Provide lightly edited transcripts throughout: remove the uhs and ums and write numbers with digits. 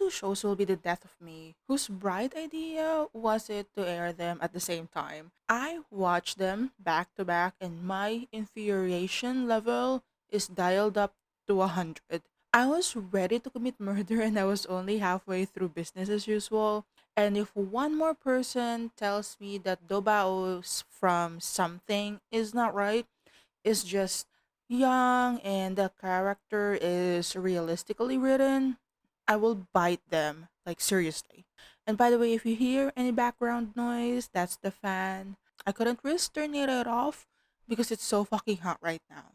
two shows will be the death of me. Whose bright idea was it to air them at the same time? I watched them back to back, and my infuriation level is dialed up to 100. I was ready to commit murder, and I was only halfway through business as usual. And if one more person tells me that Dobao's from something is not right, is just young and the character is realistically written, I will bite them. Like, seriously. And by the way, if you hear any background noise, that's the fan. I couldn't risk turning it off because it's so fucking hot right now.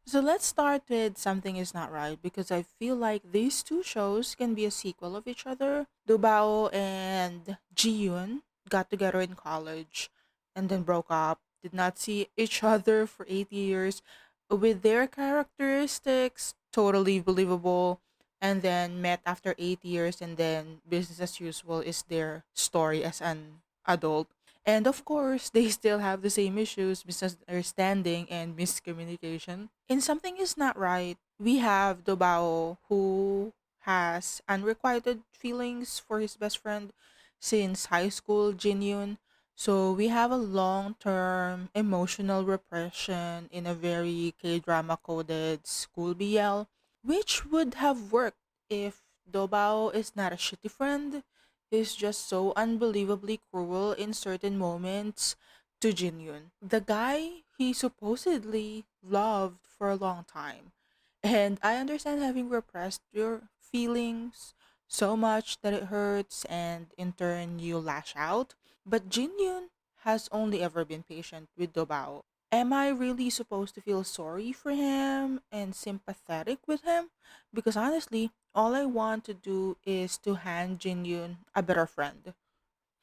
So let's start with Something Is Not Right because I feel like these two shows can be a sequel of each other. Dubao and Ji-yoon got together in college and then broke up, did not see each other for 8 years, with their characteristics totally believable, and then met after 8 years, and then business as usual is their story as an adult. And of course, they still have the same issues, misunderstanding and miscommunication. In Something Is Not Right, we have Dobao who has unrequited feelings for his best friend since high school, Jinyun. So we have a long-term emotional repression in a very K-drama coded school BL, which would have worked if Dobao is not a shitty friend. He's just so unbelievably cruel in certain moments to Jinyun, the guy he supposedly loved for a long time. And I understand having repressed your feelings so much that it hurts and in turn you lash out. But Jinyun has only ever been patient with Dobao. Am I really supposed to feel sorry for him and sympathetic with him? Because honestly, all I want to do is to hand Jinyun a better friend.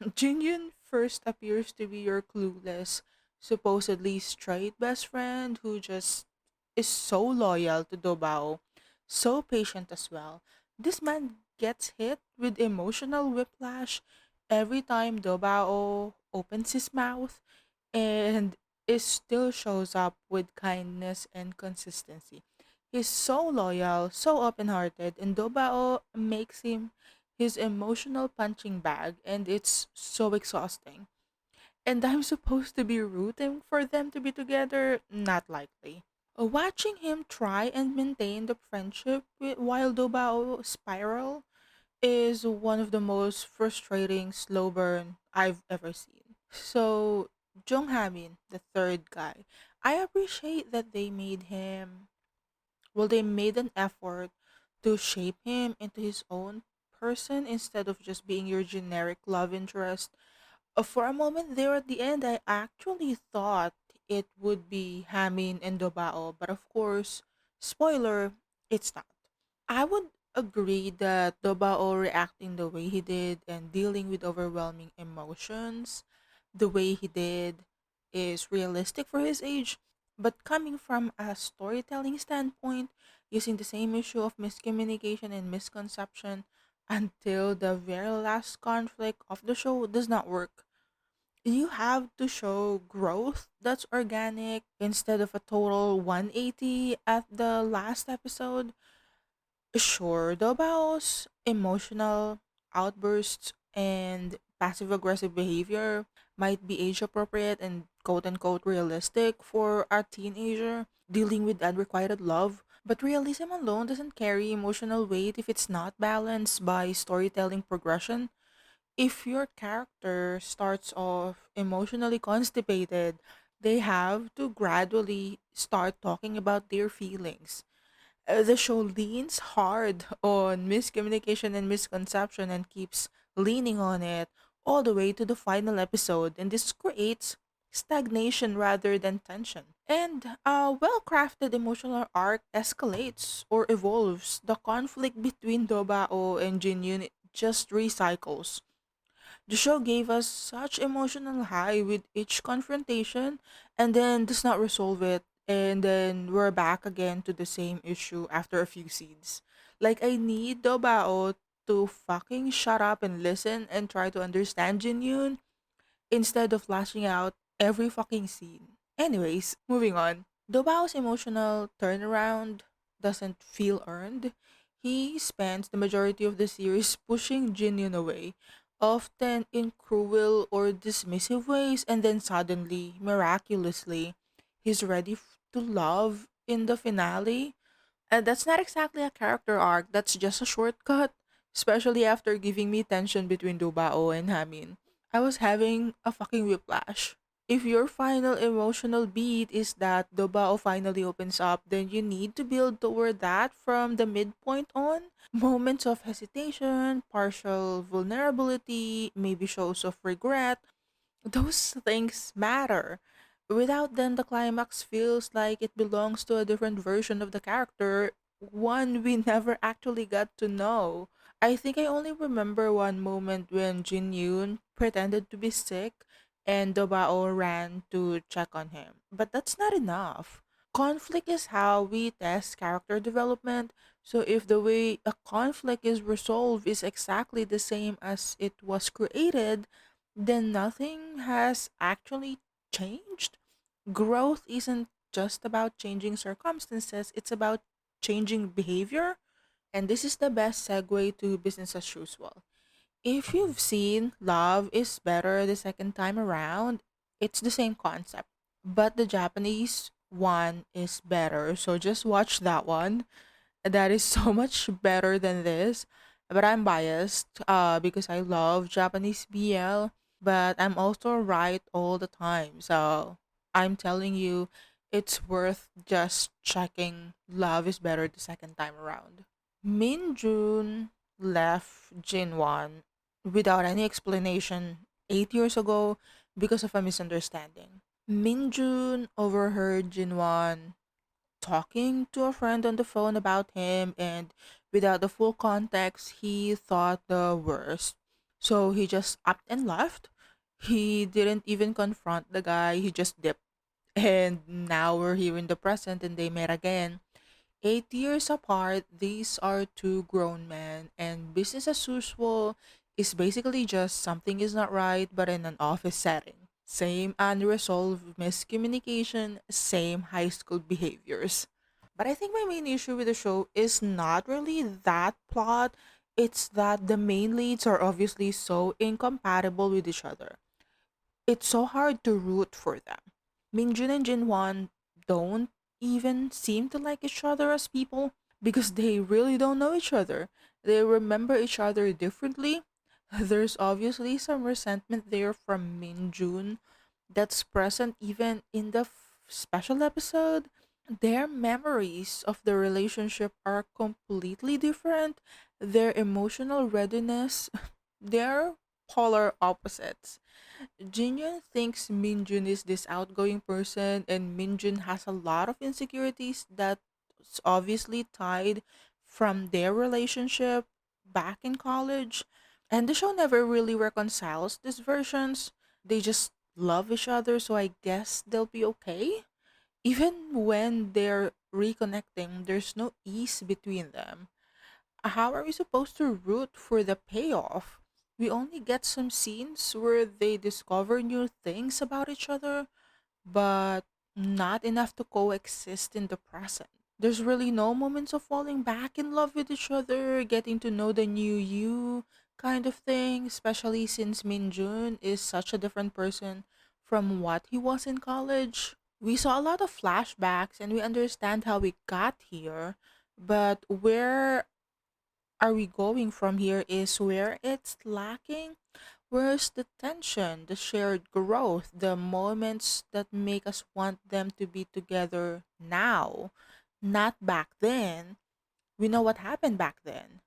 Jinyun first appears to be your clueless, supposedly straight best friend who just is so loyal to Dobao, so patient as well. This man gets hit with emotional whiplash every time Dobao opens his mouth, and it still shows up with kindness and consistency. He's so loyal, so open hearted, and Dobao makes him his emotional punching bag, and it's so exhausting. And I'm supposed to be rooting for them to be together? Not likely. Watching him try and maintain the friendship while Dobao spiral is one of the most frustrating slow burn I've ever seen. So, Jung Hamin, the third guy, I appreciate that they made an effort to shape him into his own person instead of just being your generic love interest. For a moment there at the end, I actually thought it would be Hamin and Dobao, but of course, spoiler, it's not. I would agree that Dobao reacting the way he did and dealing with overwhelming emotions the way he did is realistic for his age, but coming from a storytelling standpoint, using the same issue of miscommunication and misconception until the very last conflict of the show does not work. You have to show growth that's organic instead of a total 180 at the last episode. Sure, Dobao's emotional outbursts and passive aggressive behavior might be age appropriate and quote unquote realistic for a teenager dealing with unrequited love, but realism alone doesn't carry emotional weight if it's not balanced by storytelling progression. If your character starts off emotionally constipated, they have to gradually start talking about their feelings. The show leans hard on miscommunication and misconception and keeps leaning on it all the way to the final episode, and this creates stagnation rather than tension. And a well crafted emotional arc escalates or evolves. The conflict between Dobao and Jinyun just recycles. The show gave us such emotional high with each confrontation and then does not resolve it. And then we're back again to the same issue after a few scenes. Like, I need Dobao to fucking shut up and listen and try to understand Jinyun instead of lashing out every fucking scene. Anyways, moving on. Dobao's emotional turnaround doesn't feel earned. He spends the majority of the series pushing Jinyun away, often in cruel or dismissive ways, and then suddenly, miraculously, he's ready to love in the finale. And that's not exactly a character arc, that's just a shortcut, especially after giving me tension between Dubao and Hamin. I was having a fucking whiplash. If your final emotional beat is that Dobao finally opens up, then you need to build toward that from the midpoint on. Moments of hesitation, partial vulnerability, maybe shows of regret, those things matter. Without them, the climax feels like it belongs to a different version of the character, one we never actually got to know. I think I only remember one moment when Jin Yoon pretended to be sick and Dobao ran to check on him. But that's not enough. Conflict is how we test character development. So if the way a conflict is resolved is exactly the same as it was created, then nothing has actually changed. Growth isn't just about changing circumstances, it's about changing behavior. And this is the best segue to business as usual. If you've seen Love is Better the second time around, it's the same concept, but the Japanese one is better. So just watch that one. That is so much better than this. But I'm biased because I love Japanese BL, but I'm also right all the time. So I'm telling you, it's worth just checking Love is Better the second time around. Min Jun left Jinwan without any explanation 8 years ago because of a misunderstanding. Min Jun overheard Jinwan talking to a friend on the phone about him, and without the full context, he thought the worst. So he just upped and left. He didn't even confront the guy, he just dipped. And now we're here in the present and they met again. 8 years apart, these are two grown men, and business as usual is basically just something is not right, but in an office setting. Same unresolved miscommunication, same high school behaviors. But I think my main issue with the show is not really that plot, it's that the main leads are obviously so incompatible with each other. It's so hard to root for them. Minjun and Jinwan don't even seem to like each other as people because they really don't know each other. They remember each other differently. There's obviously some resentment there from Minjun that's present even in the special episode. Their memories of the relationship are completely different. Their emotional readiness, they're polar opposites. Jinyoon thinks Minjun is this outgoing person, and Minjun has a lot of insecurities that's obviously tied from their relationship back in college. And the show never really reconciles these versions. They just love each other, so I guess they'll be okay. Even when they're reconnecting, there's no ease between them. How are we supposed to root for the payoff? We only get some scenes where they discover new things about each other, but not enough to coexist in the present. There's really no moments of falling back in love with each other, getting to know the new you kind of thing, especially since Minjun is such a different person from what he was in college. We saw a lot of flashbacks and we understand how we got here, but where are we going from here is where it's lacking. Where's the tension, the shared growth, the moments that make us want them to be together now, not back then? We know what happened back then.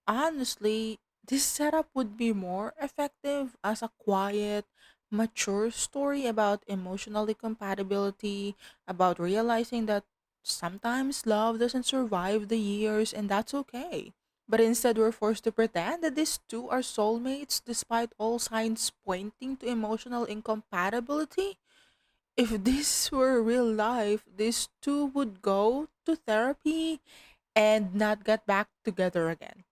Honestly, this setup would be more effective as a quiet, mature story about emotional incompatibility, about realizing that sometimes love doesn't survive the years and that's okay. But instead, we're forced to pretend that these two are soulmates despite all signs pointing to emotional incompatibility. If this were real life, these two would go to therapy and not get back together again.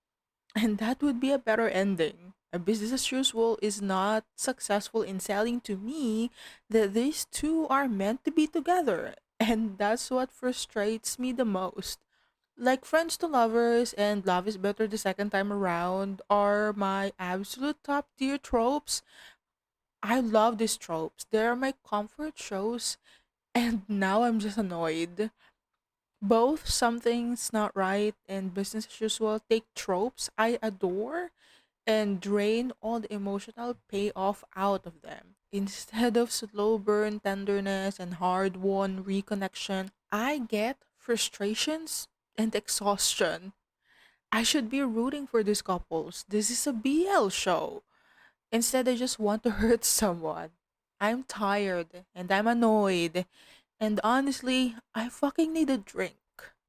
And that would be a better ending. A business as usual is not successful in selling to me that these two are meant to be together. And that's what frustrates me the most. Like Friends to Lovers and Love is Better the Second Time Around are my absolute top tier tropes. I love these tropes. They're my comfort shows, and now I'm just annoyed. Both Something's Not Right and Business as Usual take tropes I adore and drain all the emotional payoff out of them. Instead of slow burn tenderness and hard won reconnection, I get frustrations and exhaustion. I should be rooting for these couples. This is a BL show. Instead, I just want to hurt someone. I'm tired and I'm annoyed. And honestly, I fucking need a drink.